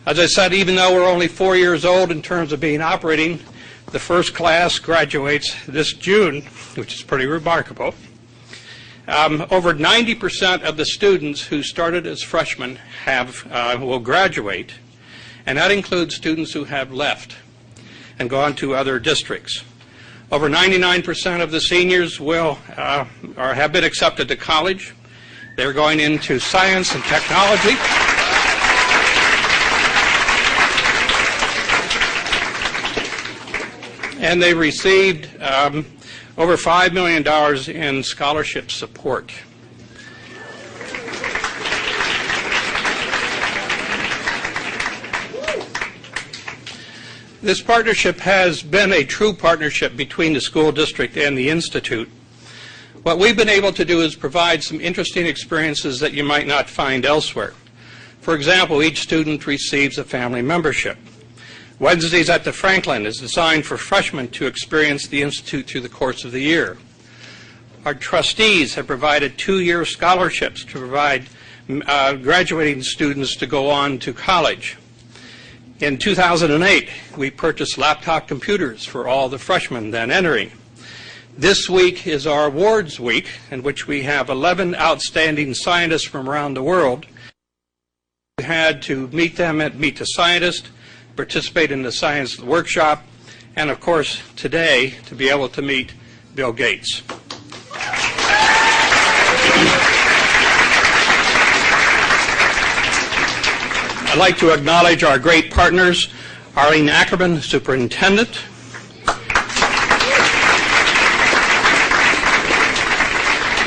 As I said, even though we're only 4 years old in terms of being operating, the first class graduates this June, which is pretty remarkable. Over 90% of the students who started as freshmen will graduate, and that includes students who have left and gone to other districts. Over 99% of the seniors have been accepted to college. They're going into science and technology. And they received over $5 million in scholarship support. This partnership has been a true partnership between the school district and the Institute. What we've been able to do is provide some interesting experiences that you might not find elsewhere. For example, each student receives a family membership. Wednesdays at the Franklin is designed for freshmen to experience the Institute through the course of the year. Our trustees have provided 2-year scholarships to provide graduating students to go on to college. In 2008, we purchased laptop computers for all the freshmen then entering. This week is our awards week, in which we have 11 outstanding scientists from around the world. We had to meet them at Meet the Scientist, participate in the science workshop, and of course today to be able to meet Bill Gates. I'd like to acknowledge our great partners, Arlene Ackerman, Superintendent,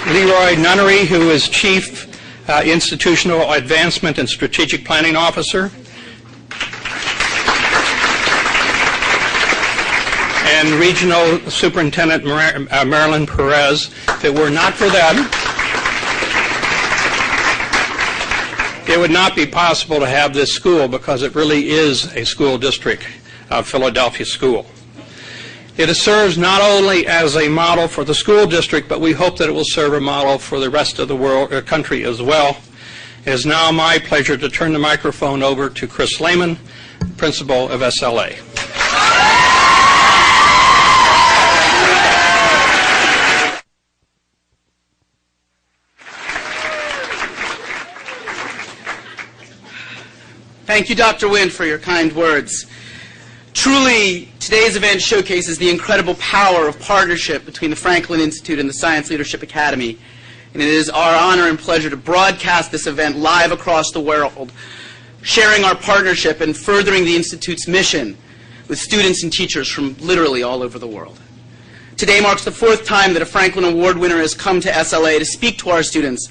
Leroy Nunnery, who is Chief Institutional Advancement and Strategic Planning Officer, and Regional Superintendent Marilyn Perez. If it were not for them, it would not be possible to have this school, because it really is a school district of Philadelphia School. It serves not only as a model for the school district, but we hope that it will serve a model for the rest of the country as well. It is now my pleasure to turn the microphone over to Chris Lehman, Principal of SLA. Thank you, Dr. Wynn, for your kind words. Truly, today's event showcases the incredible power of partnership between the Franklin Institute and the Science Leadership Academy. And it is our honor and pleasure to broadcast this event live across the world, sharing our partnership and furthering the Institute's mission with students and teachers from literally all over the world. Today marks the 4th time that a Franklin Award winner has come to SLA to speak to our students.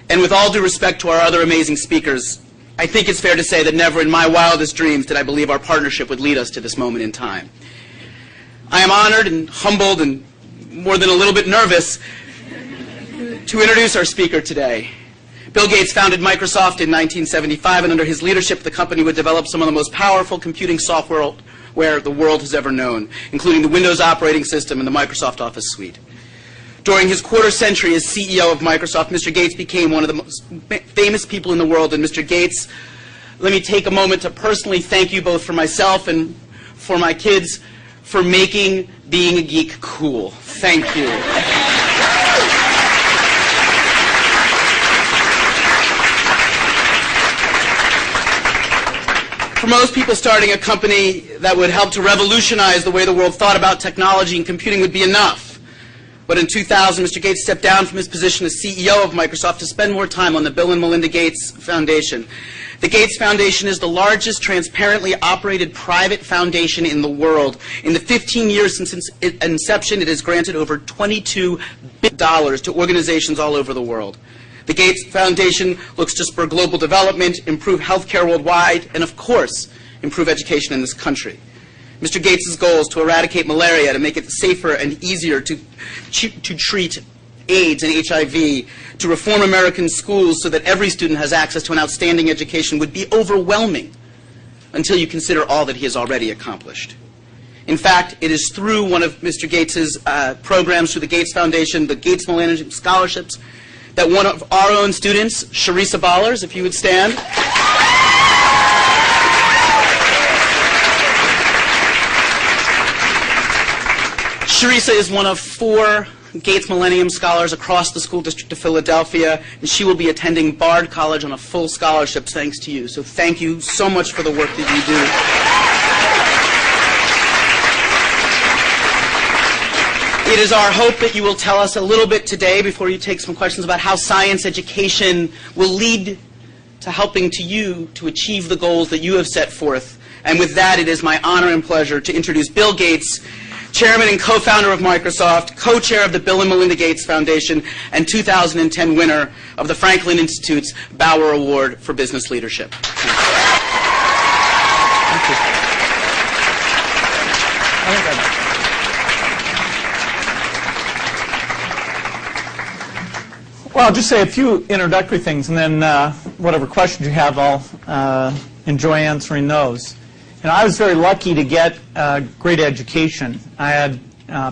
And with all due respect to our other amazing speakers, I think it's fair to say that never in my wildest dreams did I believe our partnership would lead us to this moment in time. I am honored and humbled and more than a little bit nervous to introduce our speaker today. Bill Gates founded Microsoft in 1975, and under his leadership, the company would develop some of the most powerful computing software the world has ever known, including the Windows operating system and the Microsoft Office suite. During his quarter century as CEO of Microsoft, Mr. Gates became one of the most famous people in the world. And Mr. Gates, let me take a moment to personally thank you both for myself and for my kids for making being a geek cool. Thank you. For most people, starting a company that would help to revolutionize the way the world thought about technology and computing would be enough. But in 2000, Mr. Gates stepped down from his position as CEO of Microsoft to spend more time on the Bill and Melinda Gates Foundation. The Gates Foundation is the largest transparently operated private foundation in the world. In the 15 years since its inception, it has granted over $22 billion to organizations all over the world. The Gates Foundation looks to spur global development, improve healthcare worldwide, and of course, improve education in this country. Mr. Gates' goal is to eradicate malaria, to make it safer and easier to treat AIDS and HIV, to reform American schools so that every student has access to an outstanding education would be overwhelming until you consider all that he has already accomplished. In fact, it is through one of Mr. Gates' programs through the Gates Foundation, the Gates Millennium Scholarships, that one of our own students, Sharisa Ballers, if you would stand, Sharisa is one of 4 Gates Millennium Scholars across the school district of Philadelphia, and she will be attending Bard College on a full scholarship thanks to you. So thank you so much for the work that you do. It is our hope that you will tell us a little bit today, before you take some questions, about how science education will lead to helping you to achieve the goals that you have set forth. And with that, it is my honor and pleasure to introduce Bill Gates, Chairman and co-founder of Microsoft, co-chair of the Bill and Melinda Gates Foundation, and 2010 winner of the Franklin Institute's Bauer Award for Business Leadership. Well, I'll just say a few introductory things, and then whatever questions you have, I'll enjoy answering those. And I was very lucky to get a great education. I had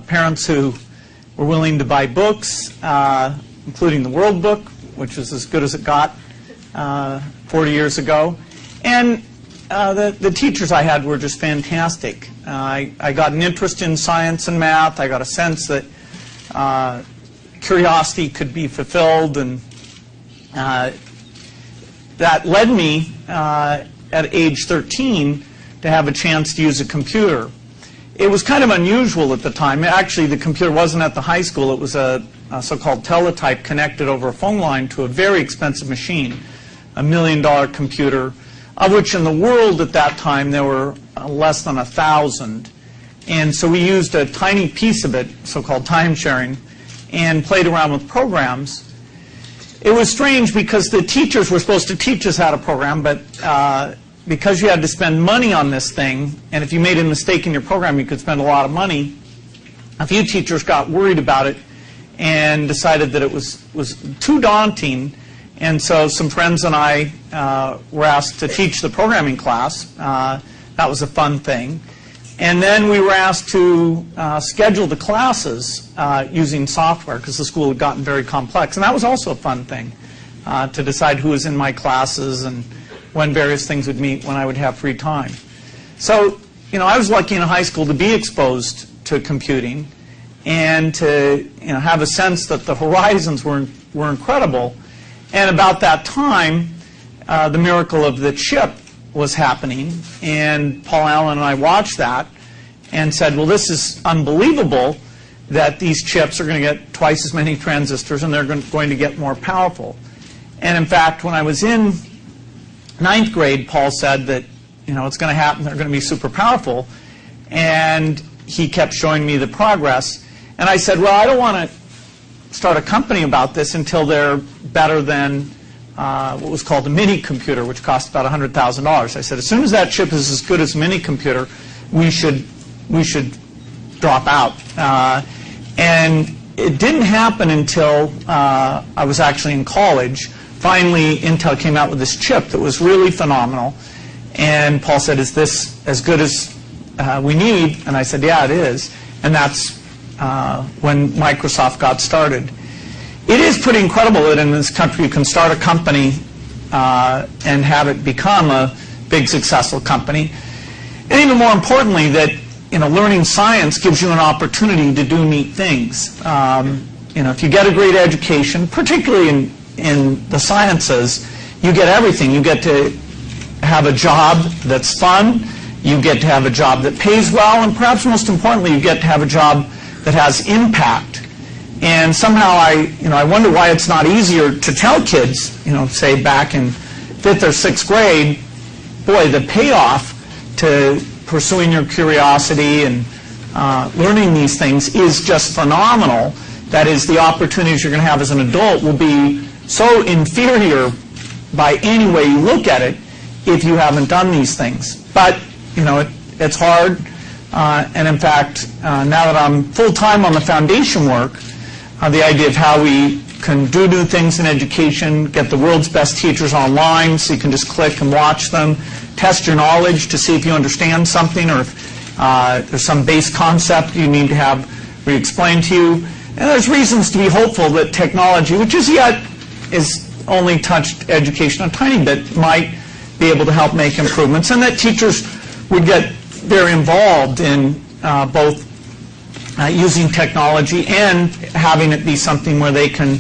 parents who were willing to buy books, including the World Book, which was as good as it got 40 years ago. And the teachers I had were just fantastic. I got an interest in science and math. I got a sense that curiosity could be fulfilled, and that led me at age 13 to have a chance to use a computer. It was kind of unusual at the time. Actually, the computer wasn't at the high school. It was a so-called teletype connected over a phone line to a very expensive machine, $1 million computer, of which in the world at that time there were less than 1,000. And so we used a tiny piece of it, so-called time sharing, and played around with programs. It was strange because the teachers were supposed to teach us how to program, but because you had to spend money on this thing, and if you made a mistake in your program, you could spend a lot of money, a few teachers got worried about it and decided that it was too daunting. And so some friends and I were asked to teach the programming class. That was a fun thing. And then we were asked to schedule the classes using software, because the school had gotten very complex. And that was also a fun thing, to decide who was in my classes and when various things would meet, when I would have free time. So, I was lucky in high school to be exposed to computing and to have a sense that the horizons were incredible. And about that time, the miracle of the chip was happening, and Paul Allen and I watched that and said, well, this is unbelievable that these chips are going to get twice as many transistors and they're going to get more powerful. And in fact, when I was in 9th grade, Paul said that it's going to happen, they're going to be super powerful, and he kept showing me the progress. And I said, well, I don't want to start a company about this until they're better than what was called a mini computer, which cost about $100,000. I said, as soon as that chip is as good as a mini computer, we should drop out. And it didn't happen until I was actually in college. Finally, Intel came out with this chip that was really phenomenal. And Paul said, is this as good as we need? And I said, yeah, it is. And that's when Microsoft got started. It is pretty incredible that in this country you can start a company and have it become a big successful company. And even more importantly, that learning science gives you an opportunity to do neat things. If you get a great education, particularly in the sciences, you get everything. You get to have a job that's fun, you get to have a job that pays well, and perhaps most importantly, you get to have a job that has impact. And somehow I wonder why it's not easier to tell kids, say back in 5th or 6th grade, boy, the payoff to pursuing your curiosity and learning these things is just phenomenal. That is, the opportunities you're going to have as an adult will be so inferior by any way you look at it if you haven't done these things. But, it's hard. And in fact, now that I'm full-time on the foundation work, the idea of how we can do new things in education, get the world's best teachers online so you can just click and watch them, test your knowledge to see if you understand something or if there's some base concept you need to have re-explained to you. And there's reasons to be hopeful that technology, which as yet is only touched education a tiny bit, might be able to help make improvements, and that teachers would get very involved in both using technology and having it be something where they can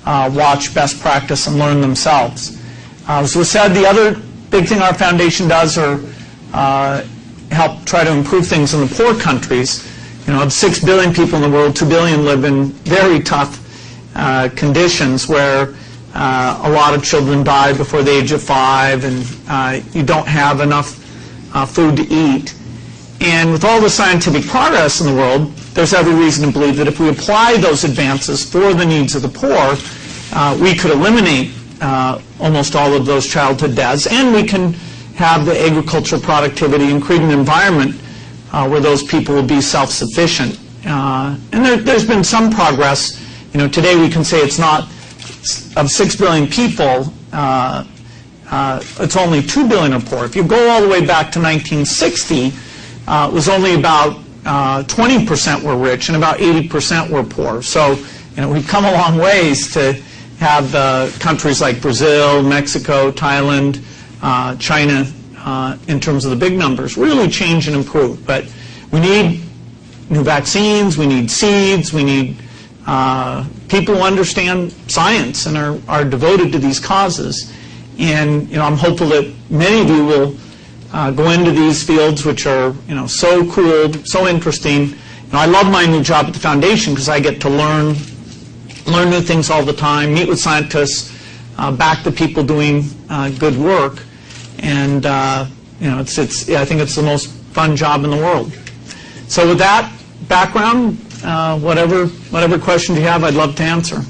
watch best practice and learn themselves. As was said, the other big thing our foundation does are help try to improve things in the poor countries. You know, of 6 billion people in the world, 2 billion live in very tough conditions where a lot of children die before the age of 5, and you don't have enough food to eat. And with all the scientific progress in the world, there's every reason to believe that if we apply those advances for the needs of the poor, we could eliminate almost all of those childhood deaths, and we can have the agricultural productivity and create an environment where those people will be self-sufficient. And there's been some progress. You know, today we can say it's not, of 6 billion people, it's only 2 billion are poor. If you go all the way back to 1960, it was only about 20% were rich and about 80% were poor. So, you know, we've come a long ways to have countries like Brazil, Mexico, Thailand, China, in terms of the big numbers, really change and improve. But we need new vaccines, we need seeds, we need people who understand science and are devoted to these causes. And, you know, I'm hopeful that many of you will go into these fields, which are, you know, so cool, so interesting. You know, I love my new job at the foundation because I get to learn new things all the time, meet with scientists, back the people doing good work, and you know, I think it's the most fun job in the world. So with that background, whatever questions you have, I'd love to answer.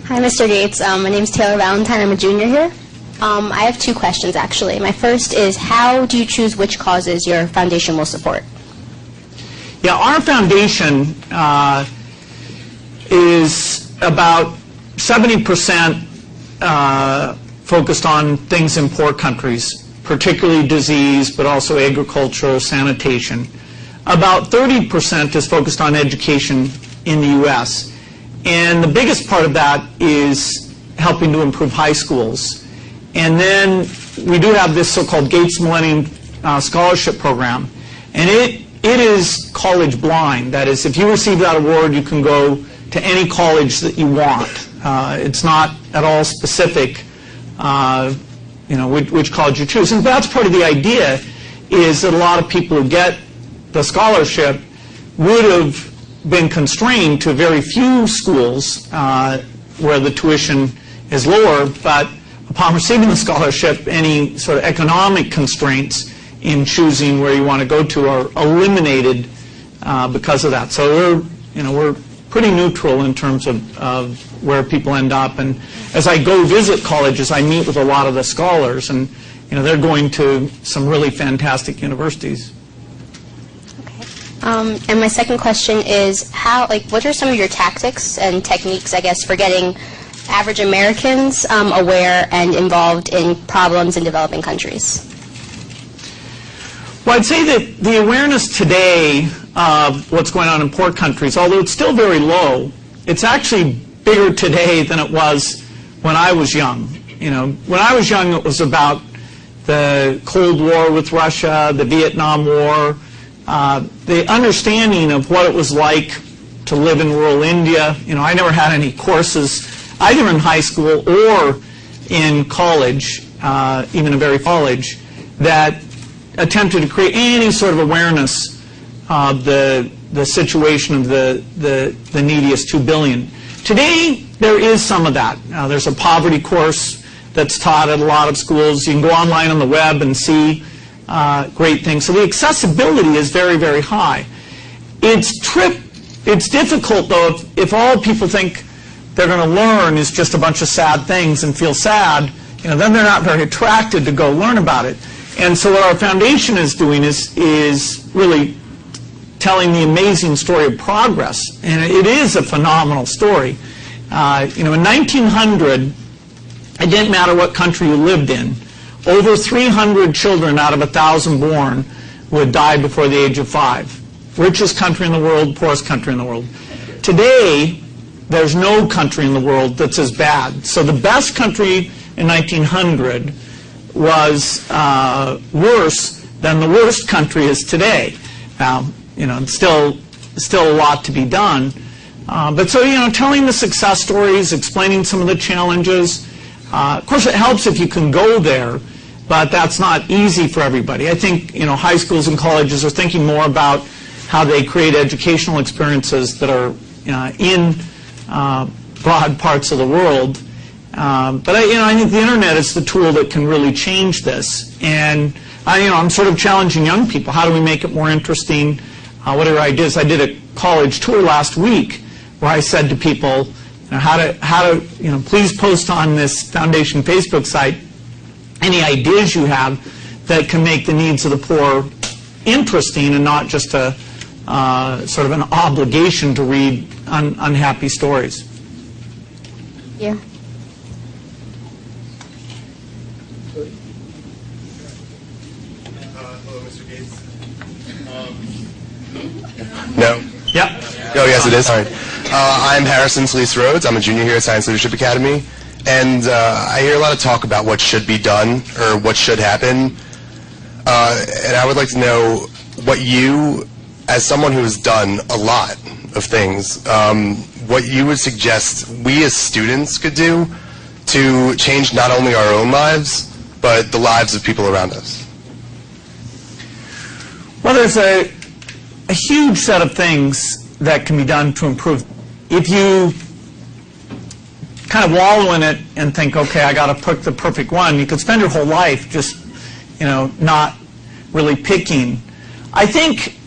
Hi, Mr. Gates. My name is Taylor Valentine. I'm a junior here. I have 2 questions, actually. My first is, how do you choose which causes your foundation will support? Yeah, our foundation is about 70% focused on things in poor countries, particularly disease, but also agriculture, sanitation. About 30% is focused on education in the U.S. And the biggest part of that is helping to improve high schools. And then we do have this so-called Gates Millennium Scholarship Program. And it is college blind. That is, if you receive that award, you can go to any college that you want. It's not at all specific, you know, which college you choose. And that's part of the idea, is that a lot of people who get the scholarship would have been constrained to very few schools where the tuition is lower, but upon receiving the scholarship, any sort of economic constraints in choosing where you want to go to are eliminated because of that. So we're pretty neutral in terms of where people end up. And as I go visit colleges, I meet with a lot of the scholars, and they're going to some really fantastic universities. Okay. And my second question is, what are some of your tactics and techniques, I guess, for getting average Americans aware and involved in problems in developing countries? Well, I'd say that the awareness today of what's going on in poor countries, although it's still very low, it's actually bigger today than it was when I was young. When I was young, it was about the Cold War with Russia, the Vietnam War, the understanding of what it was like to live in rural India. I never had any courses either in high school or in college, even a very college, that attempted to create any sort of awareness of the situation of the neediest 2 billion. Today, there is some of that. There's a poverty course that's taught at a lot of schools. You can go online on the web and see great things. So the accessibility is very, very high. It's difficult, though, if all people think they're going to learn is just a bunch of sad things and feel sad, then they're not very attracted to go learn about it. And so what our foundation is doing is really telling the amazing story of progress. And it is a phenomenal story. In 1900, it didn't matter what country you lived in, over 300 children out of 1,000 born would die before the age of 5. Richest country in the world, poorest country in the world. Today, there's no country in the world that's as bad. So the best country in 1900 was worse than the worst country is today. Now, still a lot to be done. But so, telling the success stories, explaining some of the challenges. Of course, it helps if you can go there, but that's not easy for everybody. I think, high schools and colleges are thinking more about how they create educational experiences that are in broad parts of the world. But I think the internet is the tool that can really change this. And I'm sort of challenging young people. How do we make it more interesting? What are ideas? I did a college tour last week where I said to people, how to please post on this foundation Facebook site any ideas you have that can make the needs of the poor interesting and not just a sort of an obligation to read unhappy stories. Yeah. Hello, Mr. Gates. No? Yeah. Oh, yes, it is. All right. I'm Harrison Fleece Rhodes. I'm a junior here at Science Leadership Academy. And I hear a lot of talk about what should be done or what should happen. And I would like to know what you, as someone who has done a lot of things, what you would suggest we as students could do to change not only our own lives, but the lives of people around us. Well, there's a huge set of things that can be done to improve. If you kind of wallow in it and think, okay, I got to pick the perfect one, you could spend your whole life just, not really picking. I think,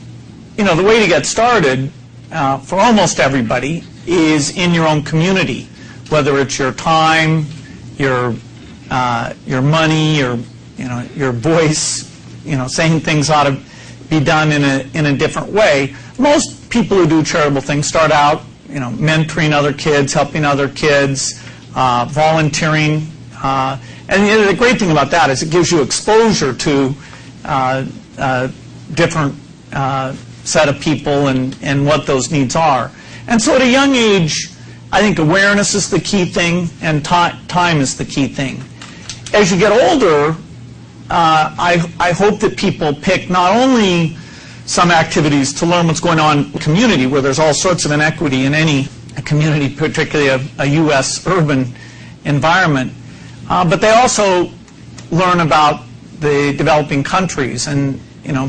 the way to get started for almost everybody is in your own community, whether it's your time, your money, your voice, saying things ought to be done in a different way. Most people who do charitable things start out, mentoring other kids, helping other kids, volunteering. And the great thing about that is it gives you exposure to different set of people and what those needs are. And so at a young age, I think awareness is the key thing and time is the key thing. As you get older, I hope that people pick not only some activities to learn what's going on in the community, where there's all sorts of inequity in any community, particularly a U.S. urban environment, but they also learn about the developing countries and,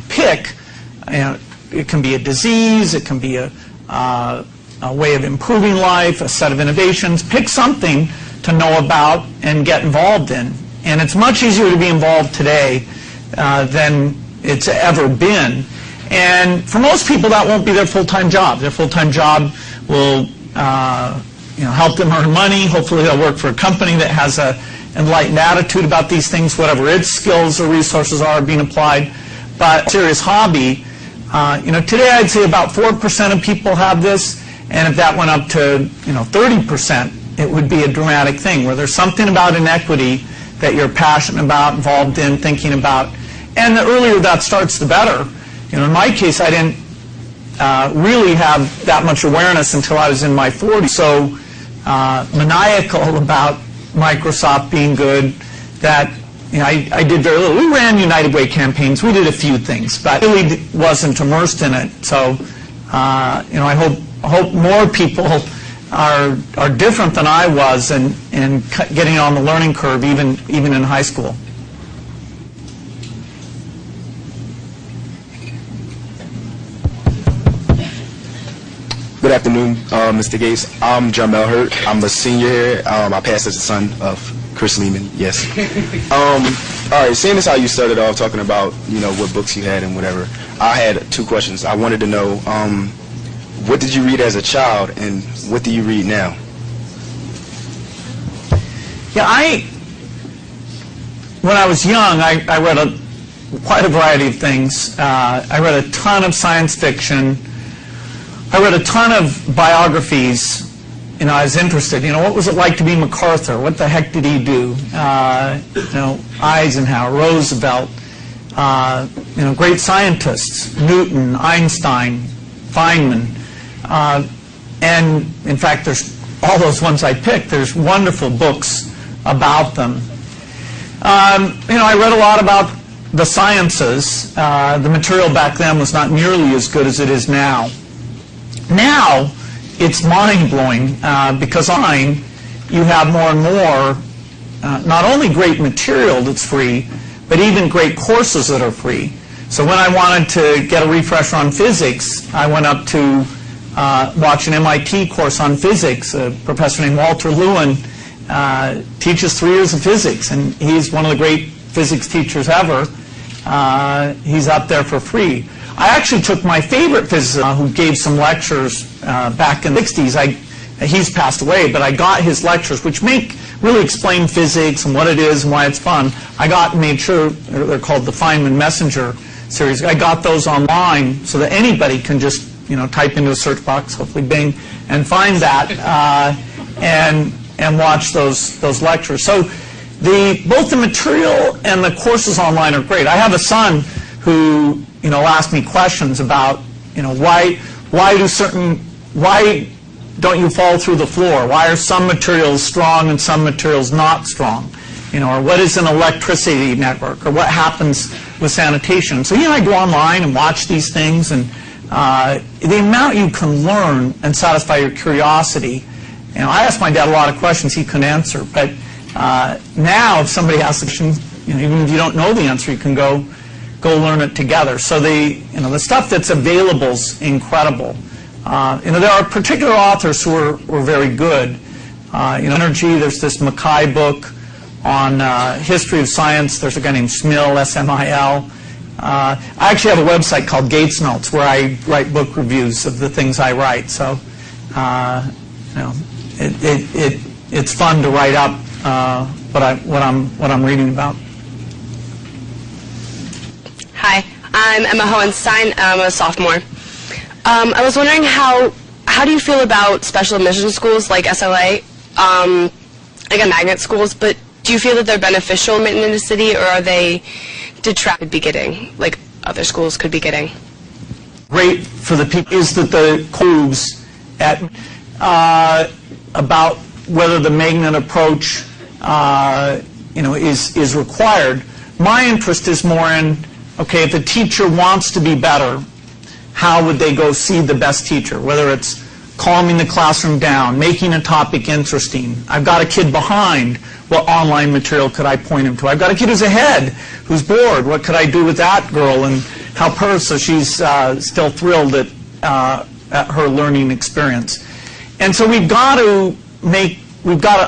pick. It can be a disease, it can be a way of improving life, a set of innovations. Pick something to know about and get involved in. And it's much easier to be involved today than it's ever been. And for most people, that won't be their full-time job. Their full-time job will help them earn money. Hopefully they'll work for a company that has an enlightened attitude about these things, whatever its skills or resources are being applied. But serious hobby, today I'd say about 4% of people have this, and if that went up to 30%, it would be a dramatic thing, where there's something about inequity that you're passionate about, involved in, thinking about. And the earlier that starts, the better. In my case, I didn't really have that much awareness until I was in my 40s. So maniacal about Microsoft being good that I did very little. We ran United Way campaigns. We did a few things, but really wasn't immersed in it. So I hope more people are different than I was and getting on the learning curve even in high school. Good afternoon, Mr. Gates. I'm Jarmel Hurt. I'm a senior here. I pass as the son of Chris Lehman, yes. All right, seeing as how you started off talking about, what books you had and whatever, I had two questions. I wanted to know, what did you read as a child and what do you read now? Yeah, when I was young, I read quite a variety of things. I read a ton of science fiction. I read a ton of biographies. I was interested. What was it like to be MacArthur? What the heck did he do? Eisenhower, Roosevelt, great scientists, Newton, Einstein, Feynman. And in fact, there's all those ones I picked. There's wonderful books about them. I read a lot about the sciences, the material back then was not nearly as good as it is now. Now, it's mind-blowing because online you have more and more not only great material that's free, but even great courses that are free. So when I wanted to get a refresher on physics, I went up to watch an MIT course on physics. A professor named Walter Lewin teaches 3 years of physics, and he's one of the great physics teachers ever. He's up there for free. I actually took my favorite physicist who gave some lectures back in the 60s. He's passed away, but I got his lectures, which really explain physics and what it is and why it's fun. Made sure, they're called the Feynman Messenger series. I got those online so that anybody can just, type into a search box, hopefully Bing, and find that and watch those lectures. So both the material and the courses online are great. I have a son who, asked me questions about, why don't you fall through the floor? Why are some materials strong and some materials not strong? Or what is an electricity network? Or what happens with sanitation? So, I go online and watch these things, and the amount you can learn and satisfy your curiosity. I asked my dad a lot of questions he couldn't answer, but now if somebody asks a question, even if you don't know the answer, you can go learn it together. So the stuff that's available is incredible. There are particular authors who are very good. Energy, there's this Mackay book on history of science. There's a guy named Smil, S-M-I-L. I actually have a website called Gates Notes where I write book reviews of the things I write. So, it's fun to write up what I'm reading about. Hi, I'm Emma Hohenstein. I'm a sophomore. I was wondering how do you feel about special admission schools like SLA, again, magnet schools, but do you feel that they're beneficial in the city, or are they detracted be getting, like other schools could be getting? Great for the people is that the clues at about whether the magnet approach is required. My interest is more in, okay, if a teacher wants to be better, how would they go see the best teacher? Whether it's calming the classroom down, making a topic interesting. I've got a kid behind. What online material could I point him to? I've got a kid who's ahead, who's bored. What could I do with that girl and help her so she's still thrilled at her learning experience? And so we've got to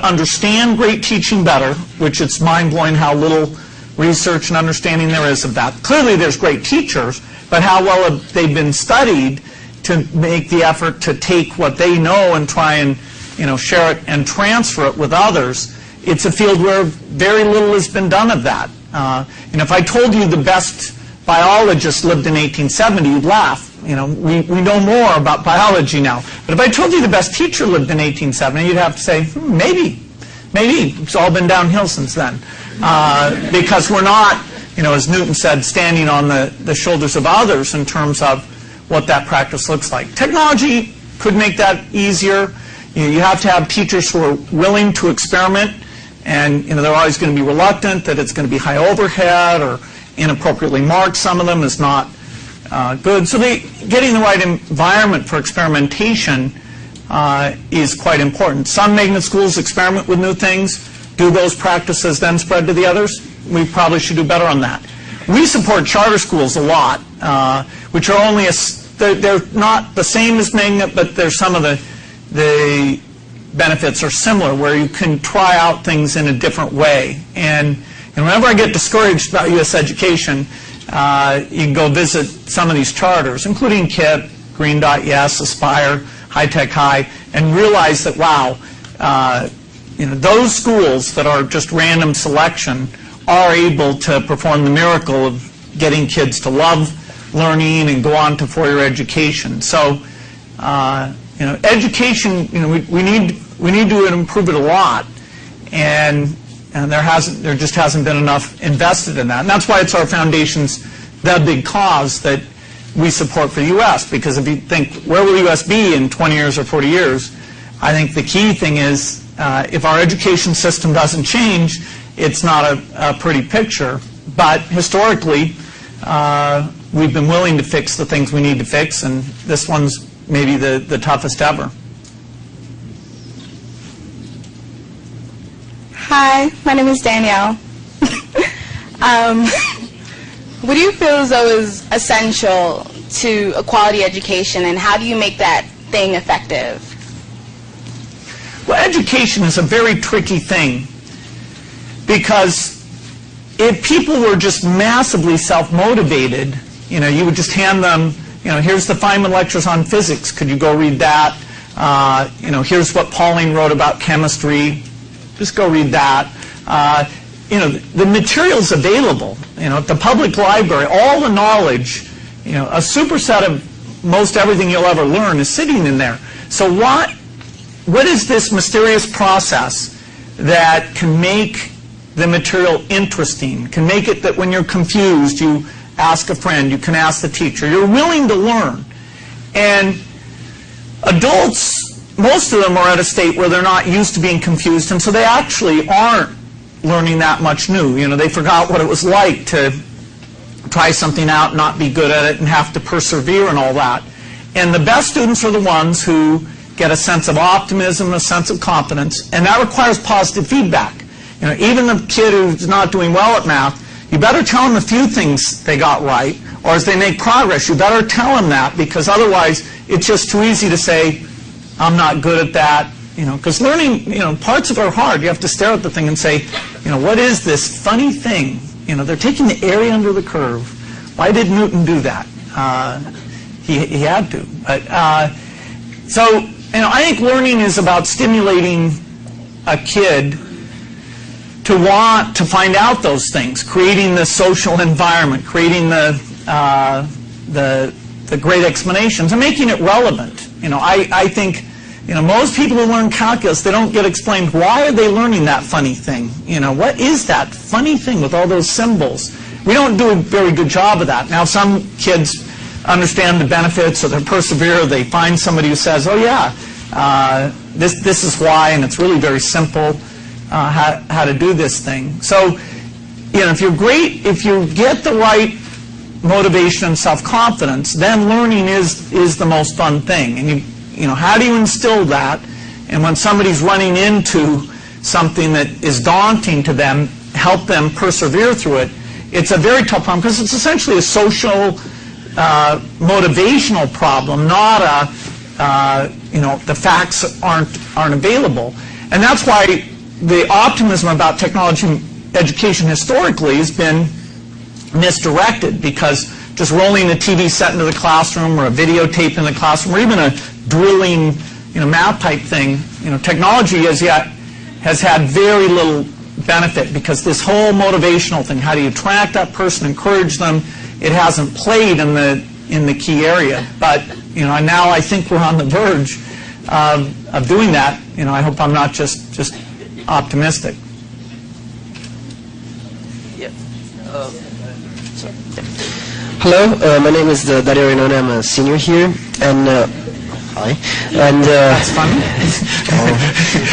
understand great teaching better, which it's mind-blowing how little research and understanding there is of that. Clearly there's great teachers, but how well have they been studied to make the effort to take what they know and try and share it and transfer it with others? It's a field where very little has been done of that. And if I told you the best biologist lived in 1870, you'd laugh. We know more about biology now. But if I told you the best teacher lived in 1870, you'd have to say, maybe it's all been downhill since then. Because we're not, as Newton said, standing on the shoulders of others in terms of what that practice looks like. Technology could make that easier. You have to have teachers who are willing to experiment, and they're always going to be reluctant that it's going to be high overhead or inappropriately marked. Some of them is not good. So getting the right environment for experimentation is quite important. Some magnet schools experiment with new things. Do those practices then spread to the others? We probably should do better on that. We support charter schools a lot, which are only they're not the same as magnet, but there's some of the benefits are similar, where you can try out things in a different way. And whenever I get discouraged about U.S. education, you can go visit some of these charters, including KIT, Green Dot Yes, Aspire, High Tech High, and realize that, wow, those schools that are just random selection are able to perform the miracle of getting kids to love learning and go on to four-year education. So, education, we need to improve it a lot, and there just hasn't been enough invested in that. And that's why it's our foundation's the big cause that we support for the U.S. Because if you think, where will the U.S. be in 20 years or 40 years? I think the key thing is if our education system doesn't change, it's not a pretty picture. but historically, we've been willing to fix the things we need to fix, and this one's maybe the toughest ever. Hi, my name is Danielle. What do you feel as though is essential to a quality education, and how do you make that thing effective? Well, education is a very tricky thing, because if people were just massively self-motivated, you would just hand them, here's the Feynman lectures on physics, could you go read that? Here's what Pauling wrote about chemistry, just go read that. The material's available, at the public library, all the knowledge, a superset of most everything you'll ever learn is sitting in there. So what is this mysterious process that can make the material interesting, can make it that when you're confused, you ask a friend, you can ask the teacher, you're willing to learn. And adults, most of them are at a state where they're not used to being confused, and so they actually aren't learning that much new. They forgot what it was like to try something out, not be good at it, and have to persevere and all that. And the best students are the ones who get a sense of optimism, a sense of confidence, and that requires positive feedback. Even the kid who's not doing well at math, you better tell them a few things they got right, or as they make progress, you better tell them that, because otherwise it's just too easy to say, I'm not good at that, because learning, parts of it are hard. You have to stare at the thing and say, what is this funny thing? They're taking the area under the curve. Why did Newton do that? He had to. So, I think learning is about stimulating a kid to want to find out those things, creating the social environment, creating the great explanations, and making it relevant. I think, most people who learn calculus, they don't get explained why are they learning that funny thing. What is that funny thing with all those symbols? We don't do a very good job of that. Now, some kids understand the benefits, or they persevere, they find somebody who says, oh yeah, this is why, and it's really very simple how to do this thing. So, if you get the right motivation and self-confidence, then learning is the most fun thing. And how do you instill that? And when somebody's running into something that is daunting to them, help them persevere through it. It's a very tough problem, because it's essentially a social, motivational problem, not the facts aren't available. And that's why the optimism about technology education historically has been misdirected, because just rolling a TV set into the classroom, or a videotape in the classroom, or even a drilling, math type thing, technology has had very little benefit, because this whole motivational thing, how do you attract that person, encourage them, it hasn't played in the key area. But now I think we're on the verge of doing that. I hope I'm not just optimistic. Hello, my name is Dario Renone. I'm a senior here, and hi. And That's funny.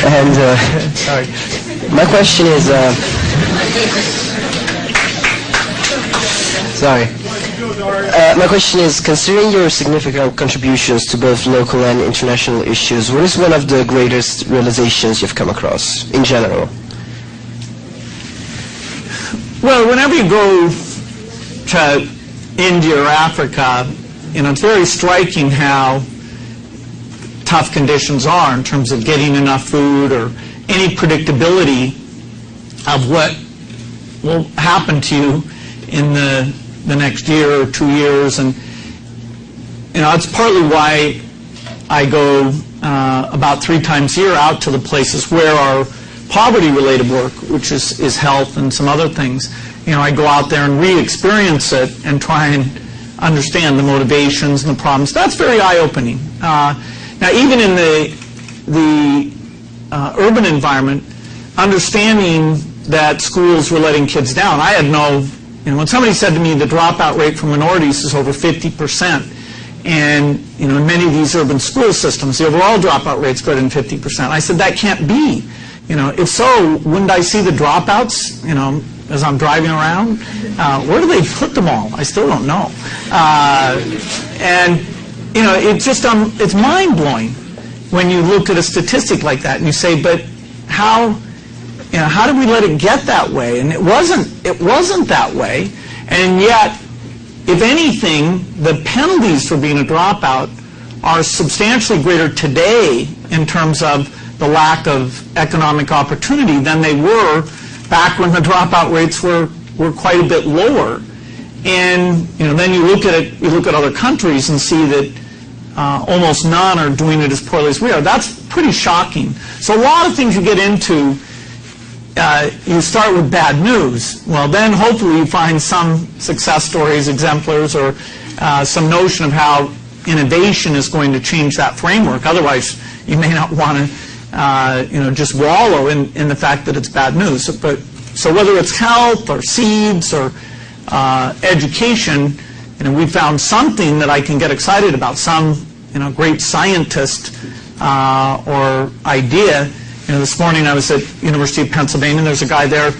and Sorry. my question is, my question is, considering your significant contributions to both local and international issues, what is one of the greatest realizations you've come across in general? Well, whenever you go to India or Africa, it's very striking how tough conditions are in terms of getting enough food, or any predictability of what will happen to you in the next year or 2 years. And it's partly why I go about 3 times a year out to the places where our poverty-related work, which is health and some other things, I go out there and re-experience it and try and understand the motivations and the problems. That's very eye-opening. Now, even in the urban environment, understanding that schools were letting kids down, I had no, when somebody said to me the dropout rate for minorities is over 50%, and in many of these urban school systems, the overall dropout rate's greater than 50%, I said that can't be. If so, wouldn't I see the dropouts, as I'm driving around? Where do they put them all? I still don't know. It's mind-blowing when you look at a statistic like that and you say, but how did we let it get that way? And it wasn't that way. And yet, if anything, the penalties for being a dropout are substantially greater today in terms of the lack of economic opportunity than they were back when the dropout rates were quite a bit lower. And then you look at other countries and see that almost none are doing it as poorly as we are. That's pretty shocking. So a lot of things you get into, you start with bad news. Well, then hopefully you find some success stories, exemplars, or some notion of how innovation is going to change that framework. Otherwise, you may not want to just wallow in the fact that it's bad news. So whether it's health or seeds or education, we found something that I can get excited about, some great scientist or idea. This morning I was at University of Pennsylvania, and there's a guy there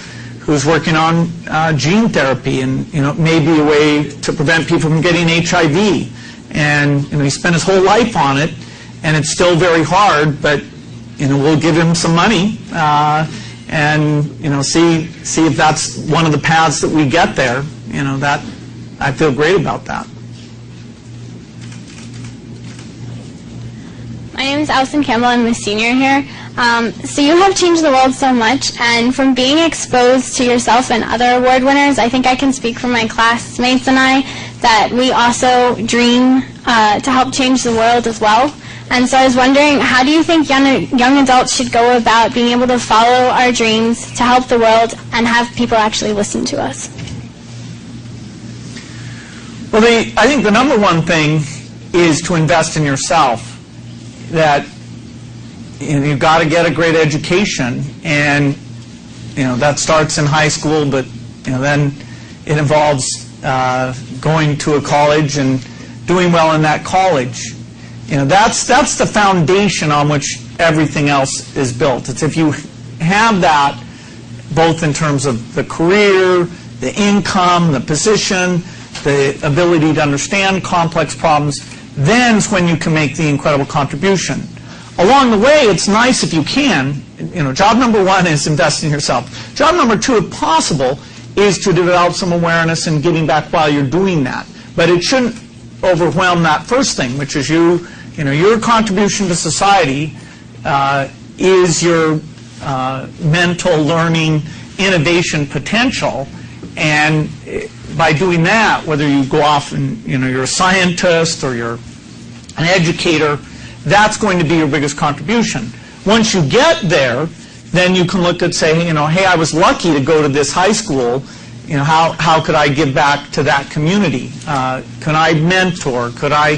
who's working on gene therapy, and it may be a way to prevent people from getting HIV. And he spent his whole life on it, and it's still very hard, but we'll give him some money and see if that's one of the paths that we get there. That I feel great about that. My name is Allison Campbell. I'm a senior here. So you have changed the world so much, and from being exposed to yourself and other award winners, I think I can speak for my classmates and I that we also dream to help change the world as well. And so I was wondering, how do you think young adults should go about being able to follow our dreams to help the world and have people actually listen to us? Well, I think the number one thing is to invest in yourself. That you've got to get a great education, and that starts in high school, but then it involves going to a college and doing well in that college. That's the foundation on which everything else is built. It's if you have that, both in terms of the career, the income, the position, the ability to understand complex problems, then is when you can make the incredible contribution. Along the way, it's nice if you can. Job number one is invest in yourself. Job number two, if possible, is to develop some awareness and giving back while you're doing that. But it shouldn't overwhelm that first thing, which is your contribution to society is your mental learning innovation potential. And by doing that, whether you go off and you're a scientist or you're an educator, that's going to be your biggest contribution. Once you get there, then you can look at, say, hey, I was lucky to go to this high school. How could I give back to that community? Can I mentor? Could I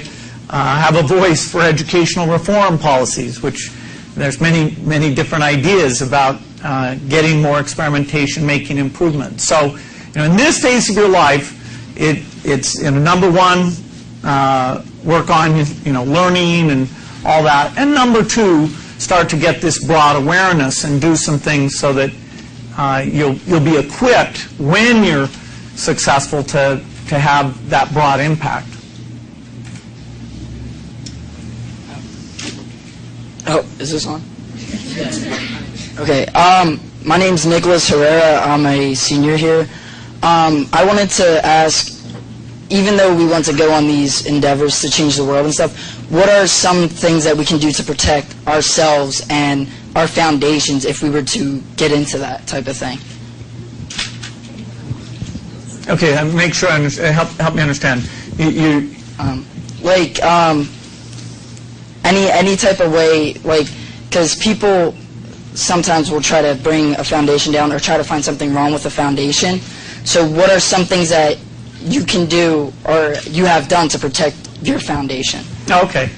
have a voice for educational reform policies, which there's many different ideas about getting more experimentation, making improvements. So, in this phase of your life, it's number one, work on learning and all that, and number two, start to get this broad awareness and do some things so that you'll be equipped when you're successful to have that broad impact. Oh, is this on? Okay. My name's Nicholas Herrera. I'm a senior here. I wanted to ask, even though we want to go on these endeavors to change the world and stuff, what are some things that we can do to protect ourselves and our foundations if we were to get into that type of thing? Okay, make sure I understand. Help me understand. Any type of way, because people sometimes will try to bring a foundation down or try to find something wrong with the foundation. So what are some things that you can do or you have done to protect your foundation? Okay.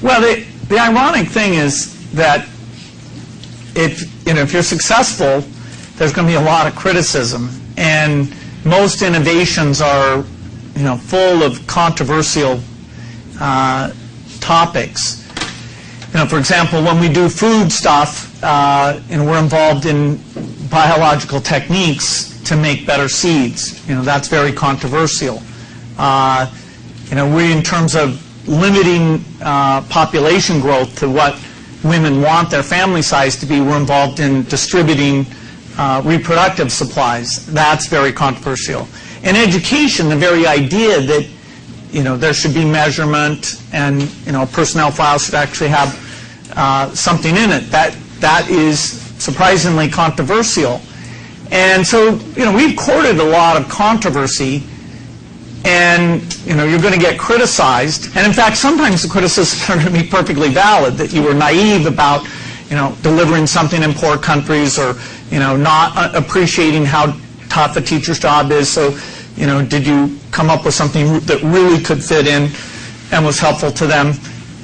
Well, the ironic thing is that if you're successful, there's going to be a lot of criticism, and most innovations are full of controversial topics. for example, when we do food stuff, we're involved in biological techniques to make better seeds. That's very controversial. We, in terms of limiting population growth to what women want their family size to be, we're involved in distributing reproductive supplies. That's very controversial. In education, the very idea that there should be measurement and a personnel file should actually have something in it, that is surprisingly controversial. And so we've courted a lot of controversy, and you're going to get criticized, and in fact sometimes the criticisms are going to be perfectly valid, that you were naive about delivering something in poor countries, or not appreciating how tough a teacher's job is. So did you come up with something that really could fit in and was helpful to them?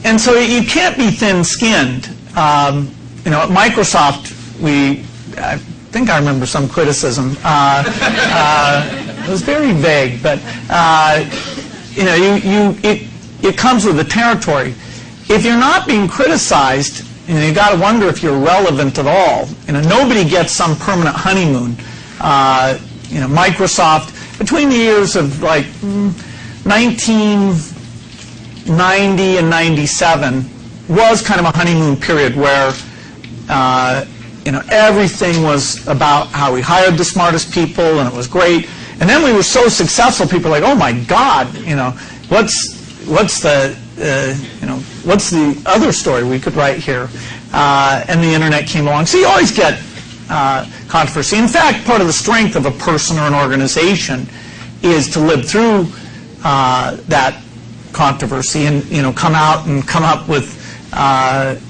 And so you can't be thin-skinned. At Microsoft, I think I remember some criticism. It was very vague, but it comes with the territory. If you're not being criticized, you've got to wonder if you're relevant at all. Nobody gets some permanent honeymoon. Microsoft, between the years of like 1990 and 97, was kind of a honeymoon period where everything was about how we hired the smartest people, and it was great. And then we were so successful, people were like, oh my God, what's the other story we could write here? And the internet came along. So you always get controversy. In fact, part of the strength of a person or an organization is to live through that controversy and come out and come up with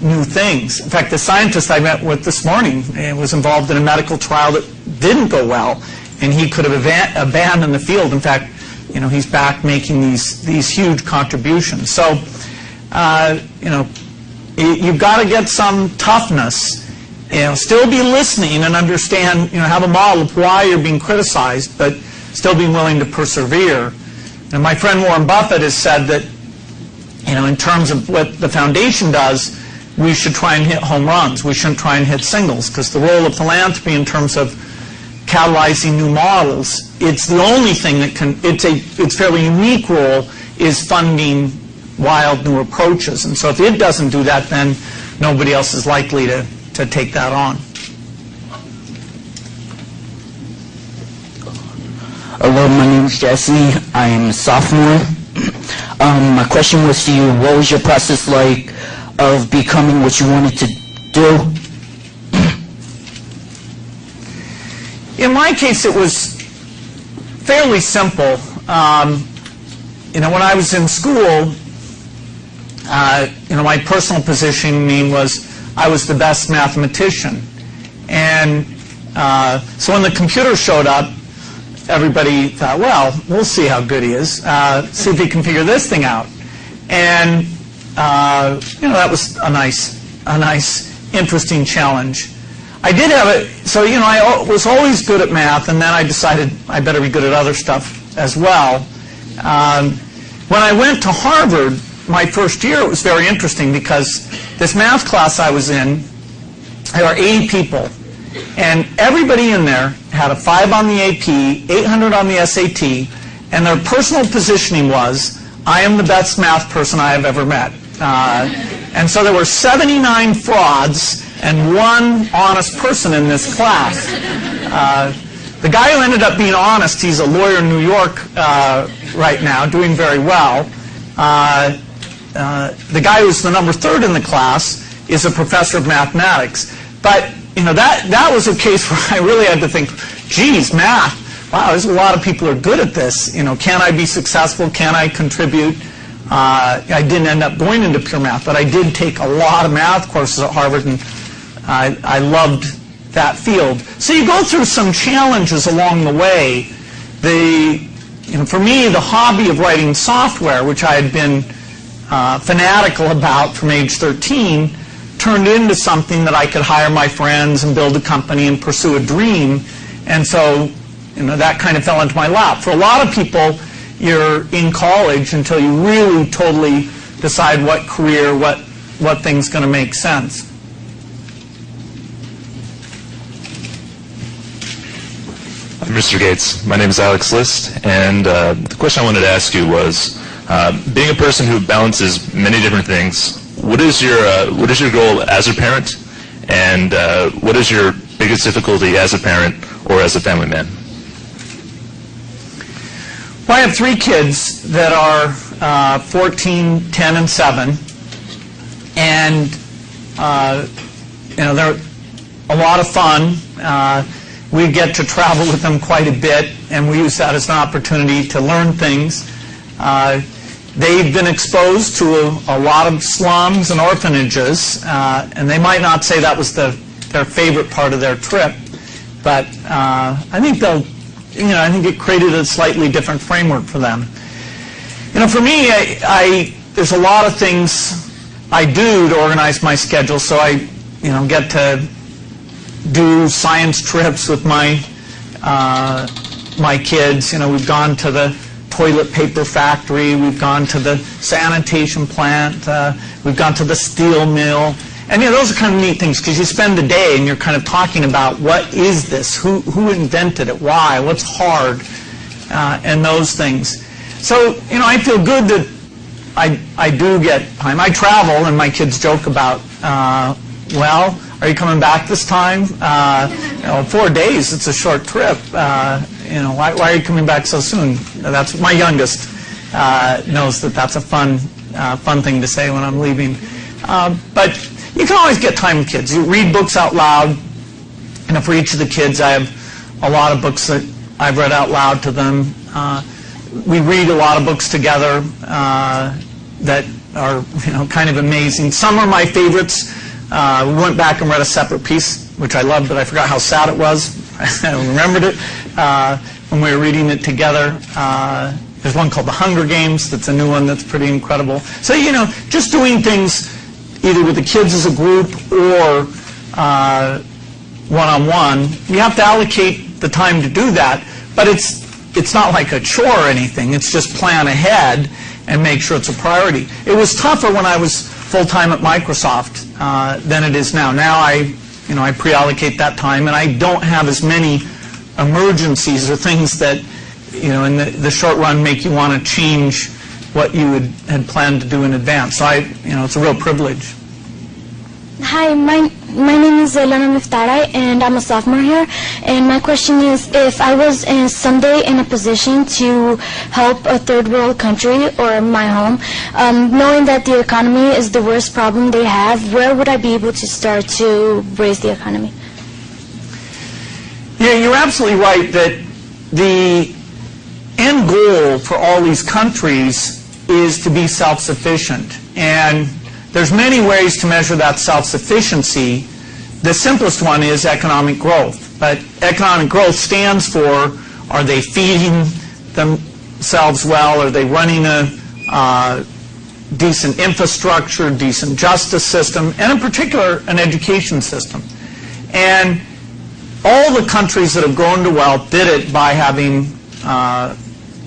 new things. In fact, the scientist I met with this morning was involved in a medical trial that didn't go well, and he could have abandoned the field. In fact, he's back making these huge contributions. So, you've got to get some toughness. Still be listening and understand. Have a model of why you're being criticized, but still being willing to persevere. And my friend Warren Buffett has said that, in terms of what the foundation does, we should try and hit home runs. We shouldn't try and hit singles, because the role of philanthropy in terms of catalyzing new models, it's the only thing that can, it's fairly unique role is funding wild new approaches. And so if it doesn't do that, then nobody else is likely to take that on. Hello, my name is Jesse. I am a sophomore. My question was to you, what was your process like of becoming what you wanted to do? In my case, it was fairly simple. When I was in school, my personal positioning was I was the best mathematician. And so when the computer showed up, everybody thought, well, we'll see how good he is. See if he can figure this thing out. And that was a nice, interesting challenge. I did have it. So I was always good at math, and then I decided I better be good at other stuff as well. When I went to Harvard, my first year, it was very interesting because this math class I was in, there were 80 people. And everybody in there had a 5 on the AP, 800 on the SAT, and their personal positioning was, I am the best math person I have ever met. And so there were 79 frauds and one honest person in this class. The guy who ended up being honest, he's a lawyer in New York right now, doing very well. The guy who's the number 3rd in the class is a professor of mathematics. But that was a case where I really had to think, geez, math, wow, there's a lot of people who are good at this. Can I be successful? Can I contribute? I didn't end up going into pure math, but I did take a lot of math courses at Harvard, and I loved that field. So you go through some challenges along the way. For me, the hobby of writing software, which I had been fanatical about from age 13, turned into something that I could hire my friends and build a company and pursue a dream. And so, that kind of fell into my lap. For a lot of people, you're in college until you really totally decide what career, what what thing's going to make sense. Mr. Gates, my name is Alex List, and the question I wanted to ask you was, being a person who balances many different things, what is your goal as a parent, and what is your biggest difficulty as a parent or as a family man? Well, I have 3 kids that are 14, 10, and 7, and they're a lot of fun. We get to travel with them quite a bit, and we use that as an opportunity to learn things. They've been exposed to a lot of slums and orphanages, and they might not say that was their favorite part of their trip, but I think I think it created a slightly different framework for them. For me, there's a lot of things I do to organize my schedule, so I get to do science trips with my kids. We've gone to the toilet paper factory, we've gone to the sanitation plant, we've gone to the steel mill, and those are kind of neat things because you spend the day and you're kind of talking about what is this, who invented it, why, what's hard, and those things. So I feel good that I do get time. I travel, and my kids joke about, well, are you coming back this time? 4 days, it's a short trip. Why are you coming back so soon? That's my youngest knows that that's a fun thing to say when I'm leaving. But you can always get time with kids. You read books out loud, and for each of the kids, I have a lot of books that I've read out loud to them. We read a lot of books together that are kind of amazing. Some are my favorites. We went back and read a separate piece, which I loved, but I forgot how sad it was. I remembered it when we were reading it together. There's one called The Hunger Games that's a new one that's pretty incredible. So, just doing things either with the kids as a group or one-on-one, you have to allocate the time to do that, but it's not like a chore or anything. It's just plan ahead and make sure it's a priority. It was tougher when I was full-time at Microsoft than it is now. Now I pre-allocate that time, and I don't have as many emergencies or things that, in the short run make you want to change what you had planned to do in advance. So it's a real privilege. Hi, my name is Elena Miftarai, and I'm a sophomore here. And my question is, if I was someday in a position to help a third world country or my home, knowing that the economy is the worst problem they have, where would I be able to start to raise the economy? Yeah, you're absolutely right that the end goal for all these countries is to be self-sufficient. And there's many ways to measure that self-sufficiency. The simplest one is economic growth. But economic growth stands for, are they feeding themselves well? Are they running a decent infrastructure, decent justice system, and in particular, an education system? And all the countries that have grown to wealth did it by having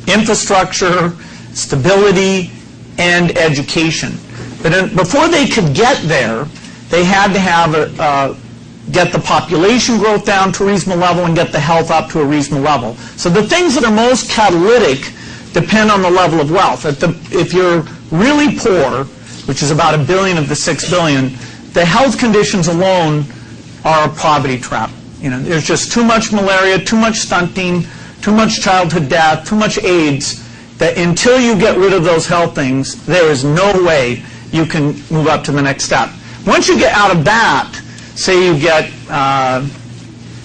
infrastructure, stability, and education. But before they could get there, they had to have get the population growth down to a reasonable level and get the health up to a reasonable level. So the things that are most catalytic depend on the level of wealth. If you're really poor, which is about 1 billion of the 6 billion, the health conditions alone are a poverty trap. There's just too much malaria, too much stunting, too much childhood death, too much AIDS, that until you get rid of those health things, there is no way you can move up to the next step. Once you get out of that, say you get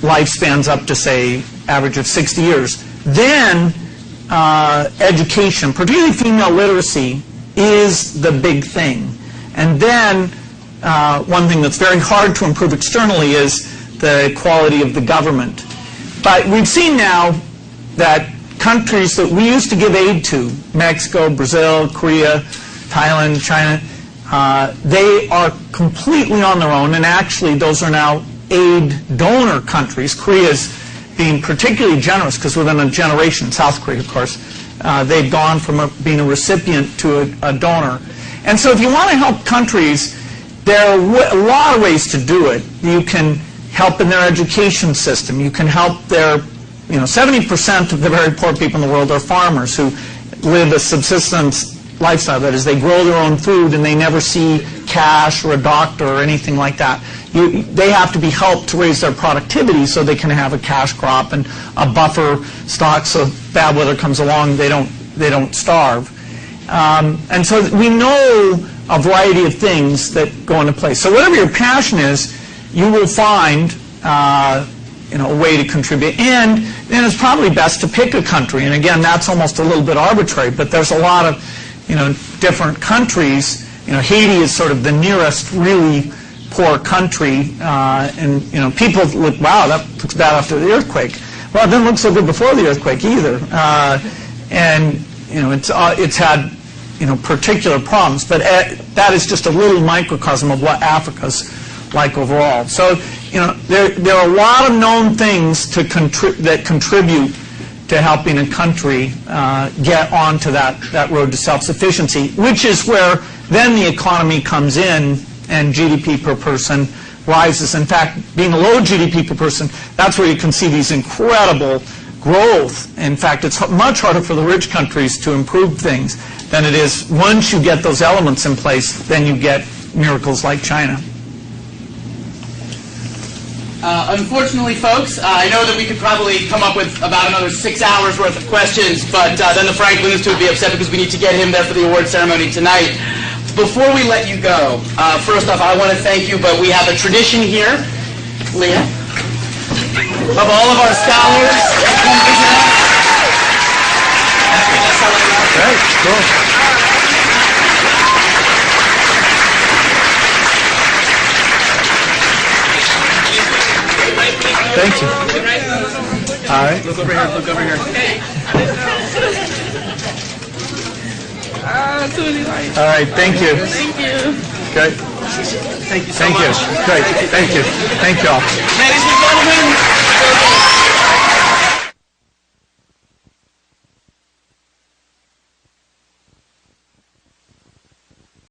lifespans up to, say, average of 60 years, then education, particularly female literacy, is the big thing. And then one thing that's very hard to improve externally is the quality of the government. But we've seen now that countries that we used to give aid to, Mexico, Brazil, Korea, Thailand, China, they are completely on their own, and actually those are now aid donor countries. Korea's being particularly generous because within a generation, South Korea, of course, they've gone from being a recipient to a donor. And so if you want to help countries, there are a lot of ways to do it. You can help in their education system. You can help their, 70% of the very poor people in the world are farmers who live a subsistence lifestyle. That is, they grow their own food and they never see cash or a doctor or anything like that. They have to be helped to raise their productivity so they can have a cash crop and a buffer stock so if bad weather comes along they don't starve. And so we know a variety of things that go into place. So whatever your passion is, you will find a way to contribute. And then it's probably best to pick a country. And again, that's almost a little bit arbitrary, but there's a lot of different countries. Haiti is sort of the nearest really poor country, and people look, wow, that looks bad after the earthquake. Well, it didn't look so good before the earthquake either, and it's had particular problems. But that is just a little microcosm of what Africa's like overall. So there are a lot of known things that contribute to helping a country get onto that road to self-sufficiency, which is where then the economy comes in and GDP per person rises. In fact, being a low GDP per person, that's where you can see these incredible growth. In fact, it's much harder for the rich countries to improve things than it is once you get those elements in place, then you get miracles like China. Unfortunately, folks, I know that we could probably come up with about another 6 hours worth of questions, but then the Franklin Institute would be upset because we need to get him there for the award ceremony tonight. Before we let you go, first off, I want to thank you, but we have a tradition here, Leah, of all of our scholars that come visit us. Great, cool. Thank you. All right. Look over here, look over here. All right, thank you. Thank you. Great. Thank you so Thank much. you. Great. Thank you. Thank you all. Ladies and gentlemen,